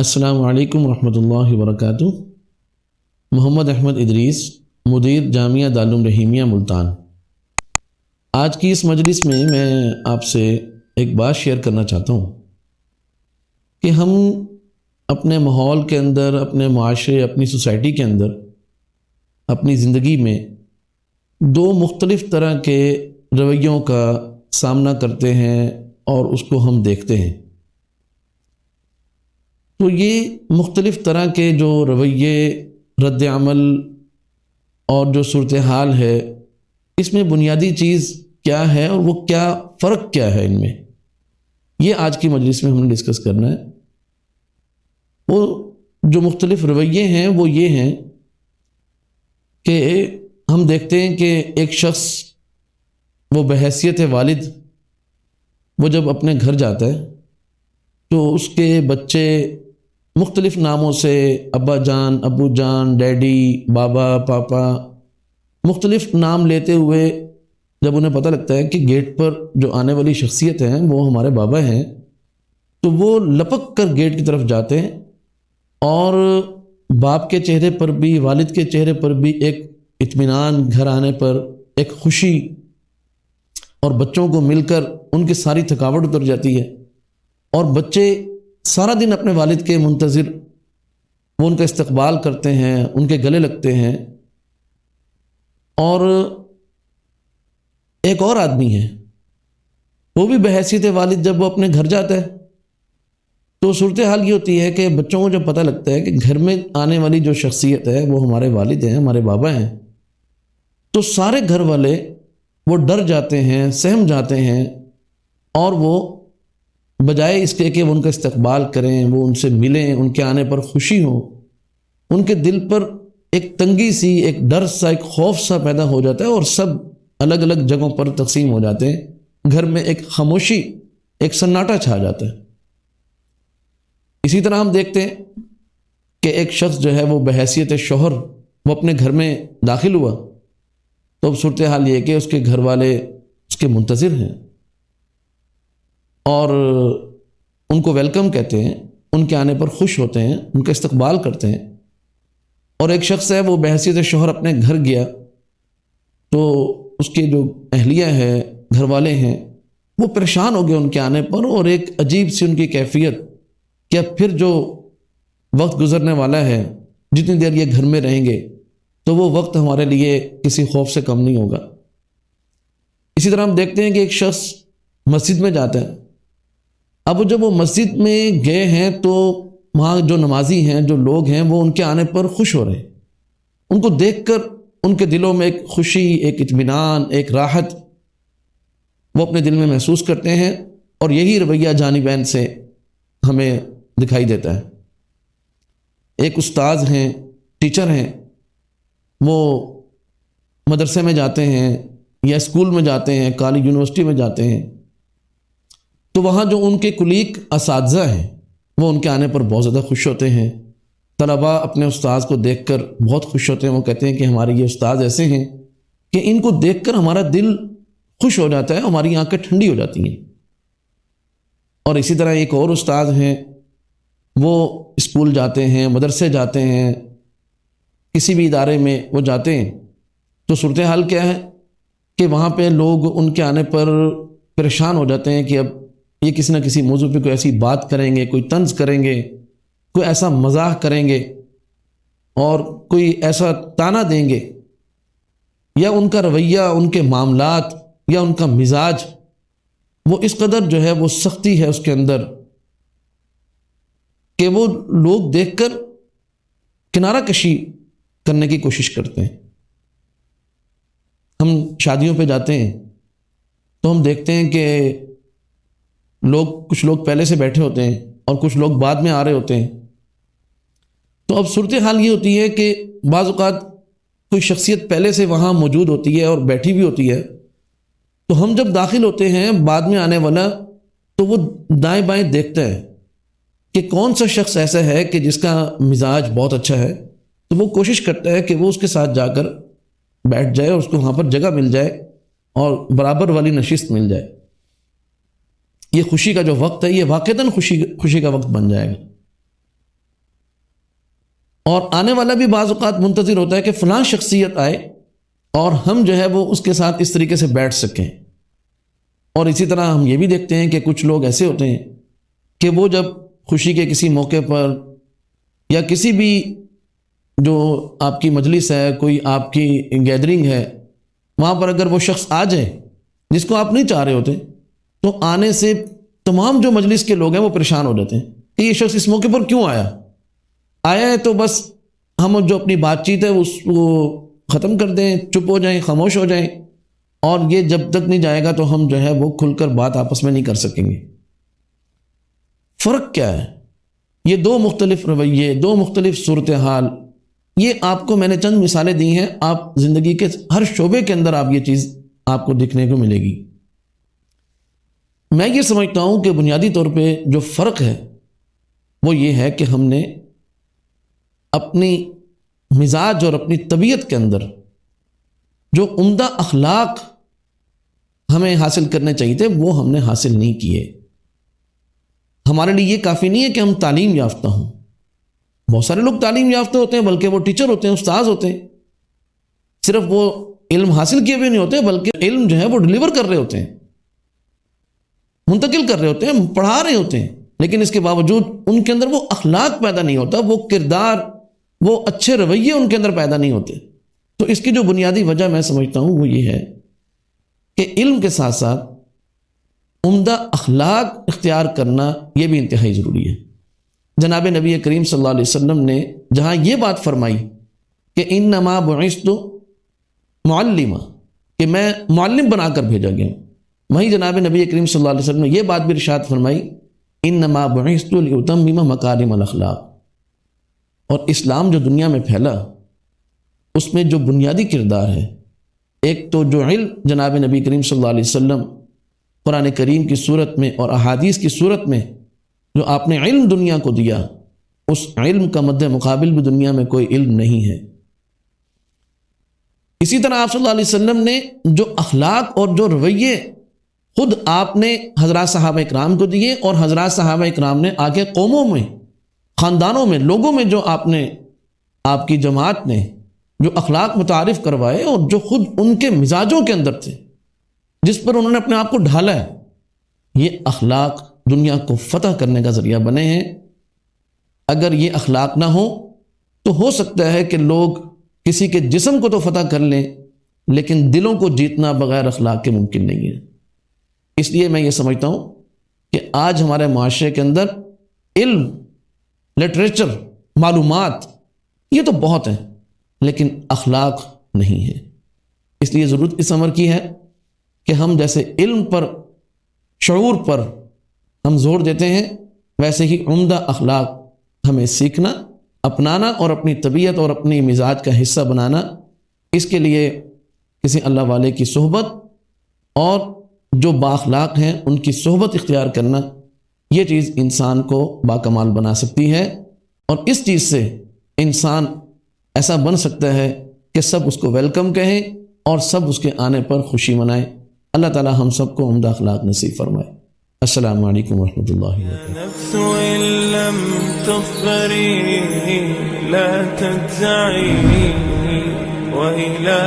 السلام علیکم ورحمۃ اللہ وبرکاتہ۔ محمد احمد ادریس، مدیر جامعہ دارالعلوم رحیمیہ ملتان۔ آج کی اس مجلس میں آپ سے ایک بات شیئر کرنا چاہتا ہوں کہ ہم اپنے ماحول کے اندر، اپنے معاشرے، اپنی سوسائٹی کے اندر، اپنی زندگی میں دو مختلف طرح کے رویوں کا سامنا کرتے ہیں اور اس کو ہم دیکھتے ہیں۔ تو یہ مختلف طرح کے جو رویے، رد عمل اور جو صورتحال ہے، اس میں بنیادی چیز کیا ہے اور وہ کیا فرق کیا ہے ان میں، یہ آج کی مجلس میں ہم نے ڈسکس کرنا ہے۔ وہ جو مختلف رویے ہیں وہ یہ ہیں کہ ہم دیکھتے ہیں کہ ایک شخص وہ بحیثیت والد وہ جب اپنے گھر جاتا ہے تو اس کے بچے مختلف ناموں سے ابا جان، ابو جان، ڈیڈی، بابا، پاپا، مختلف نام لیتے ہوئے جب انہیں پتہ لگتا ہے کہ گیٹ پر جو آنے والی شخصیت ہیں وہ ہمارے بابا ہیں، تو وہ لپک کر گیٹ کی طرف جاتے ہیں اور باپ کے چہرے پر بھی، والد کے چہرے پر بھی ایک اطمینان، گھر آنے پر ایک خوشی، اور بچوں کو مل کر ان کی ساری تھکاوٹ اتر جاتی ہے، اور بچے سارا دن اپنے والد کے منتظر وہ ان کا استقبال کرتے ہیں، ان کے گلے لگتے ہیں۔ اور ایک اور آدمی ہے، وہ بھی بحیثیت والد جب وہ اپنے گھر جاتا ہے تو صورتحال یہ ہوتی ہے کہ بچوں کو جب پتہ لگتا ہے کہ گھر میں آنے والی جو شخصیت ہے وہ ہمارے والد ہیں، ہمارے بابا ہیں، تو سارے گھر والے وہ ڈر جاتے ہیں، سہم جاتے ہیں، اور وہ بجائے اس کے کہ وہ ان کا استقبال کریں، وہ ان سے ملیں، ان کے آنے پر خوشی ہو، ان کے دل پر ایک تنگی سی، ایک ڈر سا، ایک خوف سا پیدا ہو جاتا ہے، اور سب الگ الگ جگہوں پر تقسیم ہو جاتے ہیں۔ گھر میں ایک خاموشی، ایک سناٹا چھا جاتا ہے۔ اسی طرح ہم دیکھتے ہیں کہ ایک شخص جو ہے وہ بحیثیت شوہر وہ اپنے گھر میں داخل ہوا تو اب صورتحال یہ ہے کہ اس کے گھر والے اس کے منتظر ہیں اور ان کو ویلکم کہتے ہیں، ان کے آنے پر خوش ہوتے ہیں، ان کا استقبال کرتے ہیں۔ اور ایک شخص ہے وہ بحیثیت شوہر اپنے گھر گیا تو اس کے جو اہلیہ ہے، گھر والے ہیں، وہ پریشان ہو گئے ان کے آنے پر، اور ایک عجیب سی ان کی کیفیت کہ اب پھر جو وقت گزرنے والا ہے، جتنی دیر یہ گھر میں رہیں گے تو وہ وقت ہمارے لیے کسی خوف سے کم نہیں ہوگا۔ اسی طرح ہم دیکھتے ہیں کہ ایک شخص مسجد میں جاتا ہے۔ اب جب وہ مسجد میں گئے ہیں تو وہاں جو نمازی ہیں، جو لوگ ہیں، وہ ان کے آنے پر خوش ہو رہے ہیں۔ ان کو دیکھ کر ان کے دلوں میں ایک خوشی، ایک اطمینان، ایک راحت وہ اپنے دل میں محسوس کرتے ہیں، اور یہی رویہ جانبین سے ہمیں دکھائی دیتا ہے۔ ایک استاذ ہیں، ٹیچر ہیں، وہ مدرسے میں جاتے ہیں یا اسکول میں جاتے ہیں، کالج یونیورسٹی میں جاتے ہیں، تو وہاں جو ان کے کلیگ اساتذہ ہیں وہ ان کے آنے پر بہت زیادہ خوش ہوتے ہیں۔ طلباء اپنے استاذ کو دیکھ کر بہت خوش ہوتے ہیں، وہ کہتے ہیں کہ ہمارے یہ استاذ ایسے ہیں کہ ان کو دیکھ کر ہمارا دل خوش ہو جاتا ہے، ہماری آنکھیں ٹھنڈی ہو جاتی ہیں۔ اور اسی طرح ایک اور استاذ ہیں، وہ اسکول جاتے ہیں، مدرسے جاتے ہیں، کسی بھی ادارے میں وہ جاتے ہیں، تو صورتحال کیا ہے کہ وہاں پہ لوگ ان کے آنے پر پریشان ہو جاتے ہیں کہ اب یہ کسی نہ کسی موضوع پہ کوئی ایسی بات کریں گے، کوئی طنز کریں گے، کوئی ایسا مزاح کریں گے، اور کوئی ایسا طعنہ دیں گے، یا ان کا رویہ، ان کے معاملات یا ان کا مزاج وہ اس قدر جو ہے وہ سختی ہے اس کے اندر کہ وہ لوگ دیکھ کر کنارہ کشی کرنے کی کوشش کرتے ہیں۔ ہم شادیوں پہ جاتے ہیں تو ہم دیکھتے ہیں کہ کچھ لوگ پہلے سے بیٹھے ہوتے ہیں اور کچھ لوگ بعد میں آ رہے ہوتے ہیں۔ تو اب صورتحال یہ ہوتی ہے کہ بعض اوقات کوئی شخصیت پہلے سے وہاں موجود ہوتی ہے اور بیٹھی بھی ہوتی ہے، تو ہم جب داخل ہوتے ہیں بعد میں آنے والا، تو وہ دائیں بائیں دیکھتا ہے کہ کون سا شخص ایسا ہے کہ جس کا مزاج بہت اچھا ہے، تو وہ کوشش کرتا ہے کہ وہ اس کے ساتھ جا کر بیٹھ جائے اور اس کو وہاں پر جگہ مل جائے اور برابر والی نشست مل جائے۔ یہ خوشی کا جو وقت ہے یہ واقعتاً خوشی کا وقت بن جائے گا۔ اور آنے والا بھی بعض اوقات منتظر ہوتا ہے کہ فلاں شخصیت آئے اور ہم جو ہے وہ اس کے ساتھ اس طریقے سے بیٹھ سکیں. اور اسی طرح ہم یہ بھی دیکھتے ہیں کہ کچھ لوگ ایسے ہوتے ہیں کہ وہ جب خوشی کے کسی موقع پر یا کسی بھی جو آپ کی مجلس ہے، کوئی آپ کی گیدرنگ ہے، وہاں پر اگر وہ شخص آ جائے جس کو آپ نہیں چاہ رہے ہوتے، تو آنے سے تمام جو مجلس کے لوگ ہیں وہ پریشان ہو جاتے ہیں کہ یہ شخص اس موقع پر کیوں آیا ہے. تو بس ہم جو اپنی بات چیت ہے اس کو ختم کر دیں، چپ ہو جائیں، خاموش ہو جائیں، اور یہ جب تک نہیں جائے گا تو ہم جو ہے وہ کھل کر بات آپس میں نہیں کر سکیں گے. فرق کیا ہے؟ یہ دو مختلف رویے، دو مختلف صورتحال. یہ آپ کو میں نے چند مثالیں دی ہیں، آپ زندگی کے ہر شعبے کے اندر آپ یہ چیز آپ کو دیکھنے کو ملے گی. میں یہ سمجھتا ہوں کہ بنیادی طور پہ جو فرق ہے وہ یہ ہے کہ ہم نے اپنی مزاج اور اپنی طبیعت کے اندر جو عمدہ اخلاق ہمیں حاصل کرنے چاہیے تھے وہ ہم نے حاصل نہیں کیے. ہمارے لیے یہ کافی نہیں ہے کہ ہم تعلیم یافتہ ہوں. بہت سارے لوگ تعلیم یافتہ ہوتے ہیں، بلکہ وہ ٹیچر ہوتے ہیں، استاذ ہوتے ہیں. صرف وہ علم حاصل کیے ہوئے نہیں ہوتے، بلکہ علم جو ہے وہ ڈلیور کر رہے ہوتے ہیں، منتقل کر رہے ہوتے ہیں، پڑھا رہے ہوتے ہیں. لیکن اس کے باوجود ان کے اندر وہ اخلاق پیدا نہیں ہوتا، وہ کردار، وہ اچھے رویے ان کے اندر پیدا نہیں ہوتے. تو اس کی جو بنیادی وجہ میں سمجھتا ہوں وہ یہ ہے کہ علم کے ساتھ ساتھ عمدہ اخلاق اختیار کرنا یہ بھی انتہائی ضروری ہے. جناب نبی کریم صلی اللہ علیہ وسلم نے جہاں یہ بات فرمائی کہ انما بعثت معلما، کہ میں معلم بنا کر بھیجا گیا ہوں، وہیں جناب نبی کریم صلی اللہ علیہ وسلم نے یہ بات بھی ارشاد فرمائی انما بعثت لاتمم مکارم الاخلاق. اور اسلام جو دنیا میں پھیلا اس میں جو بنیادی کردار ہے، ایک تو جو علم جناب نبی کریم صلی اللہ علیہ وسلم قرآن کریم کی صورت میں اور احادیث کی صورت میں جو آپ نے علم دنیا کو دیا، اس علم کا مد مقابل بھی دنیا میں کوئی علم نہیں ہے. اسی طرح آپ صلی اللہ علیہ وسلم نے جو اخلاق اور جو رویے خود آپ نے حضرات صحابہ اکرام کو دیے، اور حضرات صحابہ اکرام نے آگے قوموں میں، خاندانوں میں، لوگوں میں جو آپ کی جماعت نے جو اخلاق متعارف کروائے اور جو خود ان کے مزاجوں کے اندر تھے، جس پر انہوں نے اپنے آپ کو ڈھالا ہے، یہ اخلاق دنیا کو فتح کرنے کا ذریعہ بنے ہیں. اگر یہ اخلاق نہ ہو تو ہو سکتا ہے کہ لوگ کسی کے جسم کو تو فتح کر لیں، لیکن دلوں کو جیتنا بغیر اخلاق کے ممکن نہیں ہے. اس لیے میں یہ سمجھتا ہوں کہ آج ہمارے معاشرے کے اندر علم، لٹریچر، معلومات یہ تو بہت ہیں، لیکن اخلاق نہیں ہے. اس لیے ضرورت اس امر کی ہے کہ ہم جیسے علم پر، شعور پر ہم زور دیتے ہیں، ویسے ہی عمدہ اخلاق ہمیں سیکھنا، اپنانا اور اپنی طبیعت اور اپنی مزاج کا حصہ بنانا. اس کے لیے کسی اللہ والے کی صحبت اور جو بااخلاق ہیں ان کی صحبت اختیار کرنا، یہ چیز انسان کو باکمال بنا سکتی ہے. اور اس چیز سے انسان ایسا بن سکتا ہے کہ سب اس کو ویلکم کہیں اور سب اس کے آنے پر خوشی منائیں. اللہ تعالی ہم سب کو عمدہ اخلاق نصیب فرمائے. السلام علیکم ورحمۃ اللہ وبرکاتہ. نفس إن لم تظفري لا تجزعي وإلى